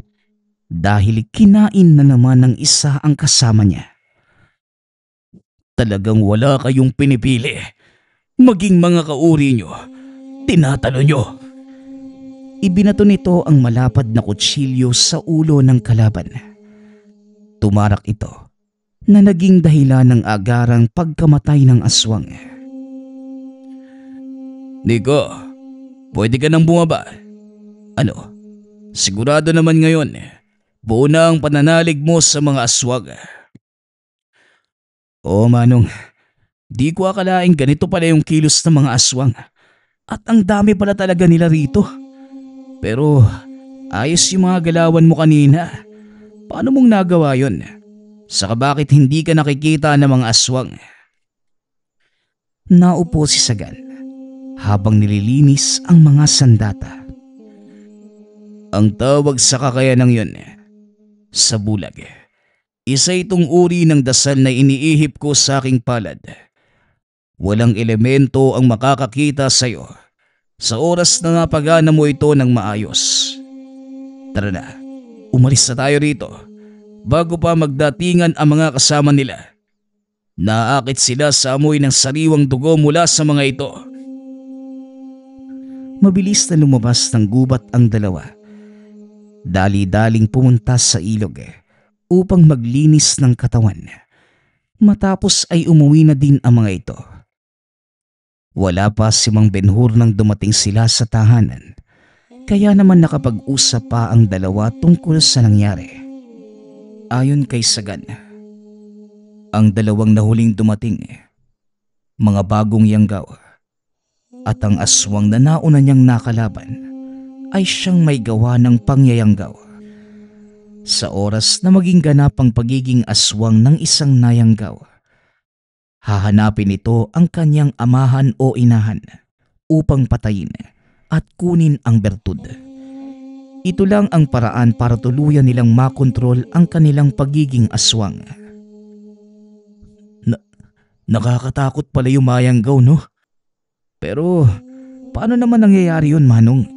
dahil kinain na naman ng isa ang kasama niya. Talagang wala kayong pinipili. Maging mga kauri nyo, tinatalo nyo. Ibinato nito ang malapad na kutsilyo sa ulo ng kalaban. Tumarak ito na naging dahilan ng agarang pagkamatay ng aswang. Nico, Pwede ka nang bumaba. Ano? Sigurado naman ngayon, buo na ang pananalig mo sa mga aswang. Oo Manong, di ko akalaing ganito pala yung kilos ng mga aswang. At ang dami pala talaga nila rito. Pero ayos yung mga galawan mo kanina. Paano mong nagawa yon? Saka bakit hindi ka nakikita ng mga aswang? Naupo si Sagan habang nililinis ang mga sandata. Ang tawag sa kakayanang yun, sa bulag. Isa itong uri ng dasal na iniihip ko sa aking palad. Walang elemento ang makakakita sa iyo sa oras na napagana mo ito ng maayos. Tara na, umalis na tayo rito bago pa magdatingan ang mga kasama nila. Naakit sila sa amoy ng sariwang dugo mula sa mga ito. Mabilis na lumabas ng gubat ang dalawa. Dali-daling pumunta sa ilog upang maglinis ng katawan. Matapos ay umuwi na din ang mga ito. Wala pa si Mang Benhur nang dumating sila sa tahanan. Kaya naman nakapag-usap pa ang dalawa tungkol sa nangyari. Ayon kay Sagan, ang dalawang nahuling dumating, mga bagong yanggaw, at ang aswang na nauna niyang nakalaban ay siyang may gawa ng pangyayanggaw. Sa oras na maging ganap ang pagiging aswang ng isang nayanggaw, hahanapin ito ang kanyang amahan o inahan upang patayin at kunin ang bertud. Ito lang ang paraan para tuluyan nilang makontrol ang kanilang pagiging aswang. Nakakatakot pala yung mayanggaw, no? Pero paano naman nangyayari yun, Manong?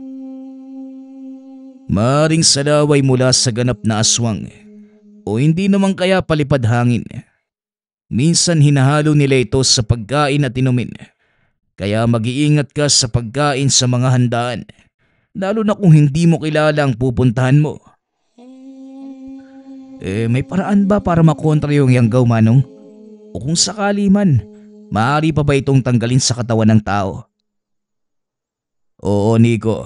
Maaring salaway mula sa ganap na aswang o hindi naman kaya palipad hangin. Minsan hinahalo nila ito sa pagkain at inumin. Kaya mag-iingat ka sa pagkain sa mga handaan, lalo na kung hindi mo kilala ang pupuntahan mo. May paraan ba para makontra yung yanggaw, Manong? O kung sakali man, maaari pa ba itong tanggalin sa katawan ng tao? Oo, Nico.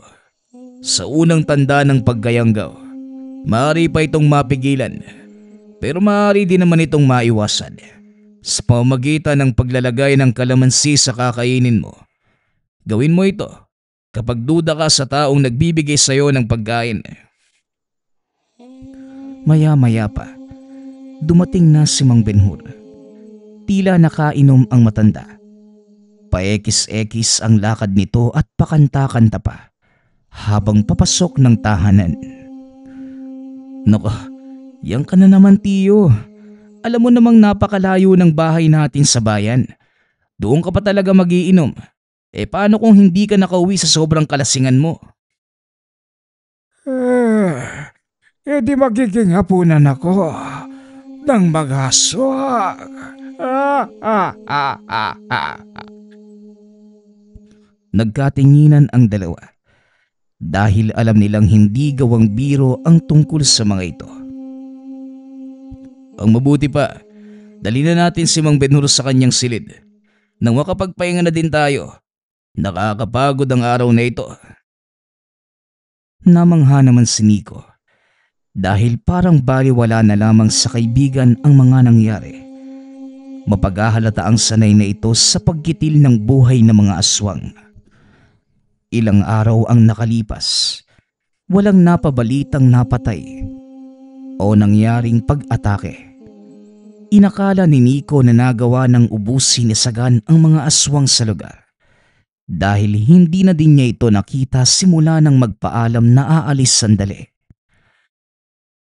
Sa unang tanda ng pagkayanggaw, maaari pa itong mapigilan. Pero maaari din naman itong maiwasan sa pamamagitan ng paglalagay ng kalamansi sa kakainin mo. Gawin mo ito kapag duda ka sa taong nagbibigay sa iyo ng pagkain. Maya-maya pa, dumating na si Mang Benhur. Tila nakainom ang matanda. Paekis-ekis ang lakad nito at pakanta-kanta pa habang papasok ng tahanan. Nako, yan ka na naman, Tiyo. Alam mo namang napakalayo ng bahay natin sa bayan. Doon ka pa talaga magiinom. Paano kung hindi ka nakauwi sa sobrang kalasingan mo? Di magiging hapunan ako ng mag-aswang. Nagkatinginan ang dalawa dahil alam nilang hindi gawang biro ang tungkol sa mga ito. Ang mabuti pa, dali na natin si Mang Benhur sa kanyang silid nang makapagpahinga na din tayo. Nakakapagod ang araw na ito. Namangha naman si Nico dahil parang baliwala na lamang sa kaibigan ang mga nangyari. Mapaghahalata ang sanay na ito sa paggitil ng buhay ng mga aswang. Ilang araw ang nakalipas, walang napabalitang napatay o nangyaring pag-atake. Inakala ni Nico na nagawa ng ubusin ni Sagan ang mga aswang sa lugar dahil hindi na din niya ito nakita simula nang magpaalam na aalis sandali.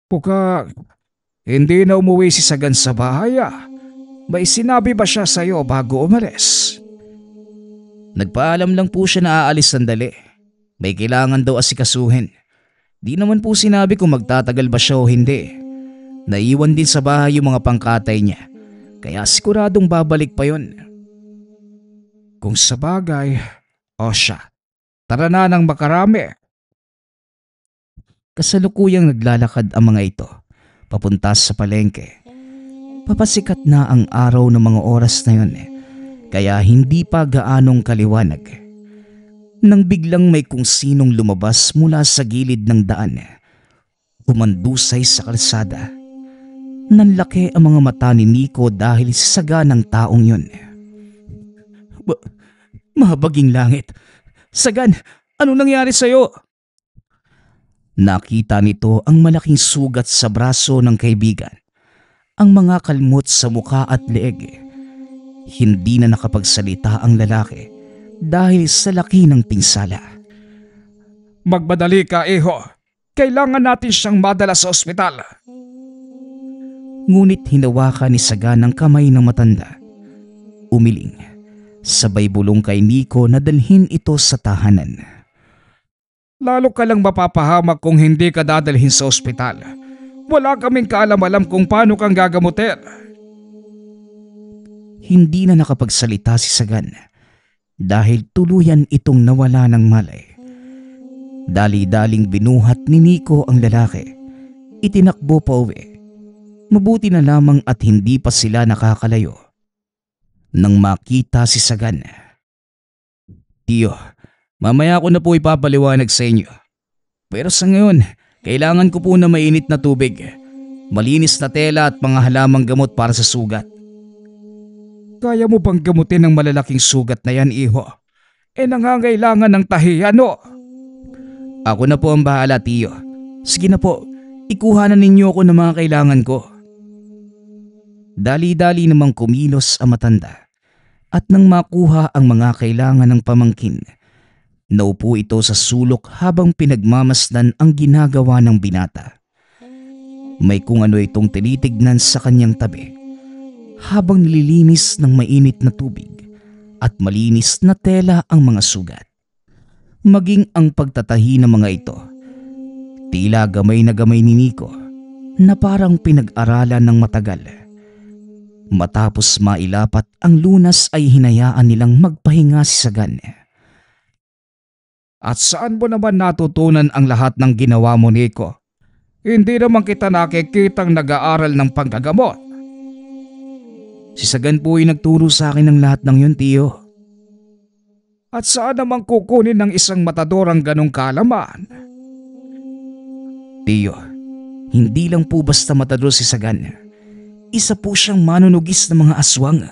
Puka, hindi na umuwi si Sagan sa bahay. May sinabi ba siya sa'yo bago umalis? Nagpaalam lang po siya na aalis sandali. May kailangan daw asikasuhin. Di naman po sinabi kung magtatagal ba siya o hindi. Naiwan din sa bahay yung mga pangkatay niya. Kaya siguradong babalik pa yon. Kung sa bagay, o siya, tara na ng makarami. Kasalukuyang naglalakad ang mga ito papunta sa palengke. Papasikat na ang araw ng mga oras na yun, kaya hindi pa gaanong kaliwanag. nang biglang may kung sinong lumabas mula sa gilid ng daan. Umandusay sa kalsada. Nanlaki ang mga mata ni Nico dahil sa saga ng taong yun. Mahabaging langit! Sagan, anong nangyari sa'yo? Nakita nito ang malaking sugat sa braso ng kaibigan. Ang mga kalmot sa muka at leeg. Hindi na nakapagsalita ang lalaki dahil sa laki ng pinsala. Magmadali ka, Iho. Kailangan natin siyang madala sa ospital. Ngunit hinawakan ni Sagan ang kamay ng matanda. Umiling. Sabay bulong kay Nico na dalhin ito sa tahanan. Lalo ka lang mapapahamak kung hindi ka dadalhin sa ospital. Wala kaming kaalam-alam kung paano kang gagamutin. Hindi na nakapagsalita si Sagan dahil tuluyan itong nawala ng malay. Dali-daling binuhat ni Nico ang lalaki. Itinakbo pa uwi. Mabuti na lamang at hindi pa sila nakakalayo. Nang makita si Sagan. Tiyo, mamaya ko na po ipapaliwanag sa inyo. Pero sa ngayon, kailangan ko po na mainit na tubig, malinis na tela at mga halamang gamot para sa sugat. Kaya mo bang gamutin ang malalaking sugat na yan, Iho? Nangangailangan ng tahiyan, no? Ako na po ang bahala, Tiyo. Sige na po, ikuha na ninyo ako ng mga kailangan ko. Dali-dali namang kumilos ang matanda at nang makuha ang mga kailangan ng pamangkin, naupo ito sa sulok habang pinagmamasdan ang ginagawa ng binata. May kung ano itong tinitignan sa kanyang tabi habang nililinis ng mainit na tubig at malinis na tela ang mga sugat. Maging ang pagtatahi ng mga ito, tila gamay na gamay ni Nico na parang pinag-aralan ng matagal. Matapos mailapat ang lunas ay hinayaan nilang magpahinga si Sagan. At saan mo naman natutunan ang lahat ng ginawa mo, Nico? Hindi naman kita nakikitang nag-aaral ng panggagamot. Si Sagan po ay nagturo sa akin ng lahat ng yun, Tiyo. At saan naman kukunin ng isang matador ang ganong kaalaman? Tiyo, hindi lang po basta matador si Sagan. Isa po siyang manunugis ng mga aswang.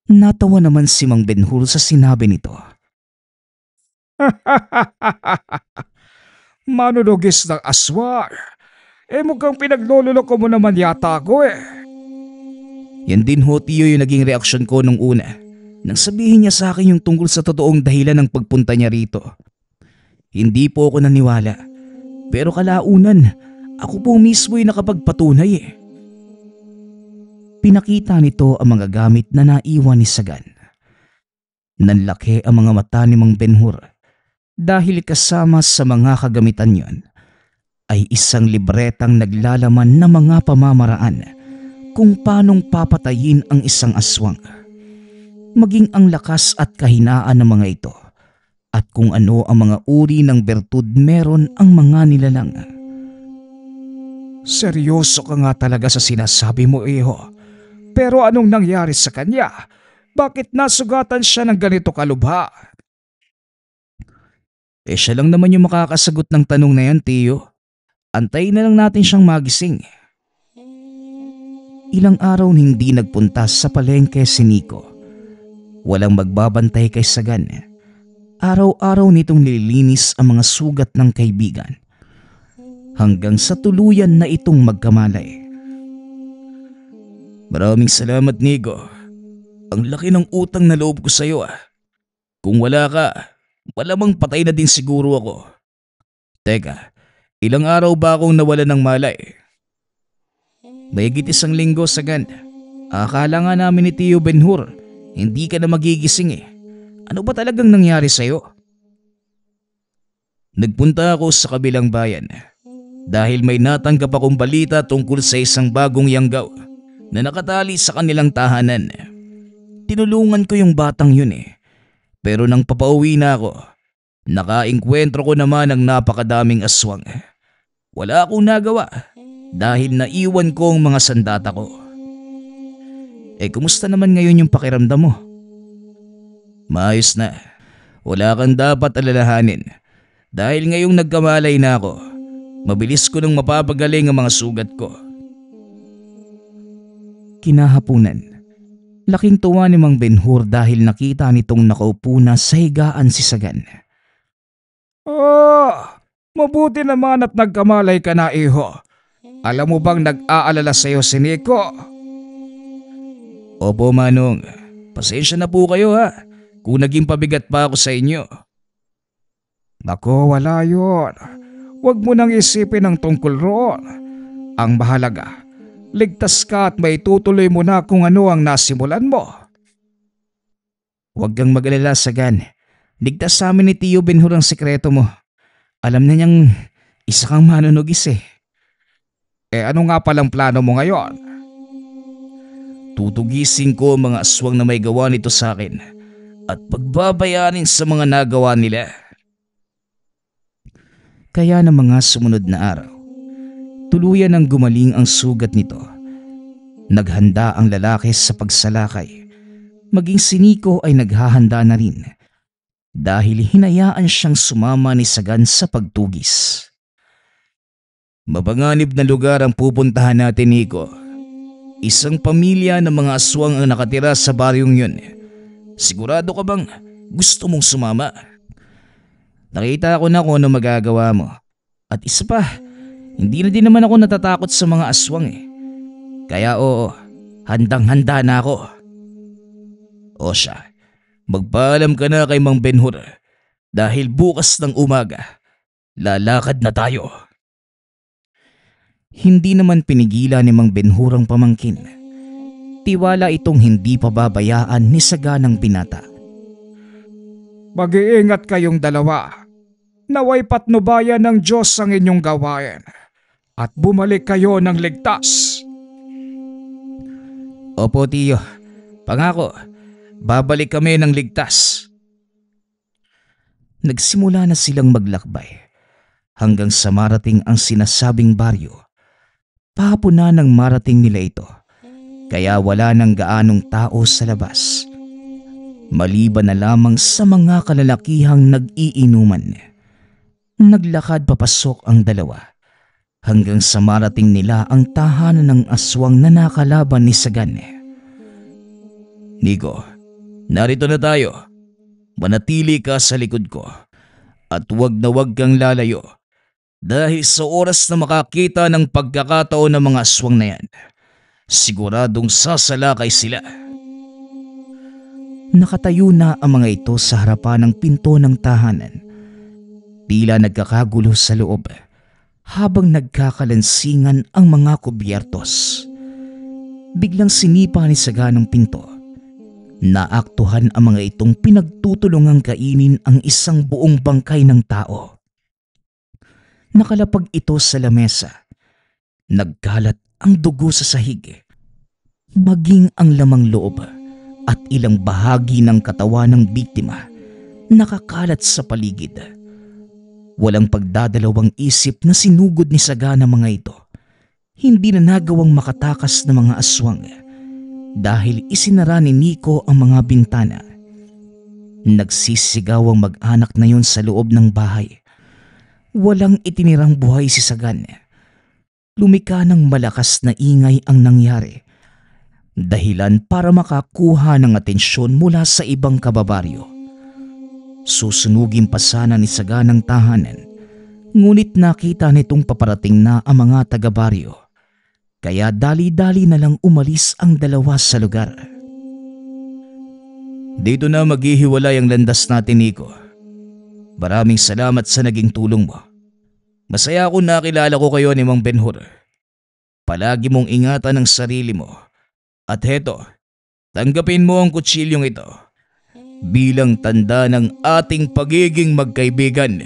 Natawa naman si Mang Benhur sa sinabi nito. Manunugis ng aswang? Mukhang pinaglololoko mo naman yata ako eh. Yan din ho, Tiyo, yung naging reaksyon ko nung una. Nang sabihin niya sa akin yung tungkol sa totoong dahilan ng pagpunta niya rito. Hindi po ako naniwala. Pero kalaunan, ako po mismo ay nakapagpatunay eh. Pinakita nito ang mga gamit na naiwan ni Sagan. Nanlaki ang mga mata ni Mang Benhur dahil kasama sa mga kagamitan yon ay isang libretang naglalaman ng mga pamamaraan kung paanong papatayin ang isang aswang. Maging ang lakas at kahinaan ng mga ito at kung ano ang mga uri ng bertud meron ang mga nilalang. Seryoso ka nga talaga sa sinasabi mo, Iho. Pero anong nangyari sa kanya? Bakit nasugatan siya ng ganito kalubha? Siya lang naman yung makakasagot ng tanong na yan, Tiyo. Antayin na lang natin siyang magising. Ilang araw hindi nagpunta sa palengke si Nico. Walang magbabantay kay Sagan. Araw-araw nitong nililinis ang mga sugat ng kaibigan. Hanggang sa tuluyan na itong magkamalay. Maraming salamat, Nico. Ang laki ng utang na loob ko sa iyo ah. Kung wala ka, malamang patay na din siguro ako. Teka, ilang araw ba akong nawala ng malay? Mahigit 1 linggo, Sagan. Akala nga namin ni Tio Benhur, hindi ka na magigising eh. Ano ba talagang nangyari sa'yo? Nagpunta ako sa kabilang bayan dahil may natanggap akong balita tungkol sa isang bagong yanggaw na nakatali sa kanilang tahanan. Tinulungan ko yung batang yun eh. Pero nang papauwi na ako, nakaengkwentro ko naman ng napakadaming aswang. Wala akong nagawa dahil naiwan ko ang mga sandata ko. Kumusta naman ngayon yung pakiramdam mo? Maayos na. wala kang dapat alalahanin. Dahil ngayong nagkamalay na ako, mabilis ko nang mapapagaling ang mga sugat ko. Kinahapunan, laking tuwa ni Mang Benhur dahil nakita nitong nakaupo na sa higaan si Sagan. Mabuti naman at nagkamalay ka na, iho. Alam mo bang nag-aalala sa'yo si Nico? Opo, Manong. Pasensya na po kayo ha, kung naging pabigat pa ako sa inyo. Nako, wala yun. Huwag mo nang isipin ang tungkol roon. Ang mahalaga, ligtas ka at maitutuloy mo na kung ano ang nasimulan mo. Huwag kang mag-alala, Sagan. Ligtas sa amin ni Tio Benhur ang sekreto mo. Alam na niyang isa kang manunugis eh. Ano nga palang plano mo ngayon? Tutugisin ko ang mga aswang na may gawa nito sa akin at pagbabayanin sa mga nagawa nila. Kaya ng mga sumunod na araw, tuluyan ang gumaling ang sugat nito. Naghanda ang lalaki sa pagsalakay. Maging si Nico ay naghahanda na rin dahil hinayaan siyang sumama ni Sagan sa pagtugis. Mapanganib na lugar ang pupuntahan natin, Nico. Isang pamilya ng mga aswang ang nakatira sa baryong yun. Sigurado ka bang gusto mong sumama? Nakita ko na kung ano magagawa mo. At isa pa, hindi na din naman ako natatakot sa mga aswang eh. Kaya oo, handang-handa na ako. O siya, magpaalam ka na kay Mang Benhur dahil bukas ng umaga, lalakad na tayo. Hindi naman pinigilan ni Mang Benhur ang pamangkin. Tiwala itong hindi pababayaan ni Saganang binata. Mag-iingat kayong dalawa. Naway patnubayan ng Diyos ang inyong gawain at bumalik kayo ng ligtas. Opo, Tiyo. Pangako, babalik kami ng ligtas. Nagsimula na silang maglakbay hanggang sa marating ang sinasabing baryo. Pahapon na nang marating nila ito, kaya wala nang gaanong tao sa labas. Maliban na lamang sa mga kalalakihang nag-iinuman. Naglakad papasok ang dalawa hanggang sa marating nila ang tahanan ng aswang na nakalaban ni Sagan. Nico, narito na tayo. Manatili ka sa likod ko at huwag na huwag kang lalayo dahil sa oras na makakita ng pagkakataon ng mga aswang na yan, siguradong sasalakay sila. Nakatayo na ang mga ito sa harapan ng pinto ng tahanan. Tila nagkakagulo sa loob habang nagkakalansingan ang mga kubyertos. Biglang sinipa ni Sagan ang pinto. Naaktuhan ang mga itong pinagtutulungang kainin ang isang buong bangkay ng tao. Nakalapag ito sa lamesa. Nagkalat ang dugo sa sahig. Maging ang lamang loob at ilang bahagi ng katawan ng biktima nakakalat sa paligid. Walang pagdadalawang isip na sinugod ni Sagan ang mga ito. Hindi na nagawang makatakas ng mga aswang dahil isinara ni Nico ang mga bintana. Nagsisigaw ang mag-anak na yun sa loob ng bahay. Walang itinirang buhay si Sagan. Lumika ng malakas na ingay ang nangyari. Dahilan para makakuha ng atensyon mula sa ibang kababaryo. Susunugin pa sana ni Sagan ang tahanan, ngunit nakita nitong paparating na ang mga taga-baryo. Kaya dali-dali na lang umalis ang dalawa sa lugar. Dito na maghihiwalay ang landas natin, Nico. Maraming salamat sa naging tulong mo. Masaya ako nakilala ko kayo ni Mang Benhur. Palagi mong ingatan ang sarili mo. At heto, tanggapin mo ang kutsilyong ito bilang tanda ng ating pagiging magkaibigan.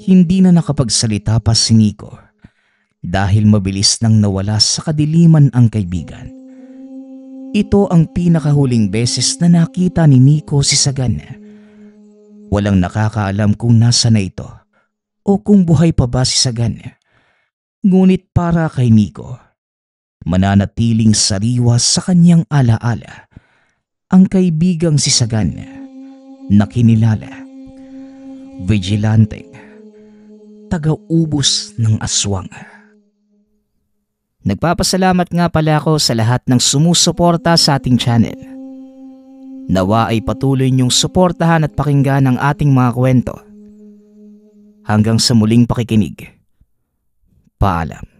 Hindi na nakapagsalita pa si Nico dahil mabilis nang nawala sa kadiliman ang kaibigan. Ito ang pinakahuling beses na nakita ni Nico si Sagan. Walang nakakaalam kung nasa na ito o kung buhay pa ba si Sagan. Ngunit para kay Nico, mananatiling sariwa sa kanyang alaala ang kaibigang si Sagan na kinilala. Vigilanteng taga-ubos ng aswang. Nagpapasalamat nga pala ako sa lahat ng sumusuporta sa ating channel. Nawa ay patuloy niyong suportahan at pakinggan ang ating mga kwento. Hanggang sa muling pakikinig. Paalam.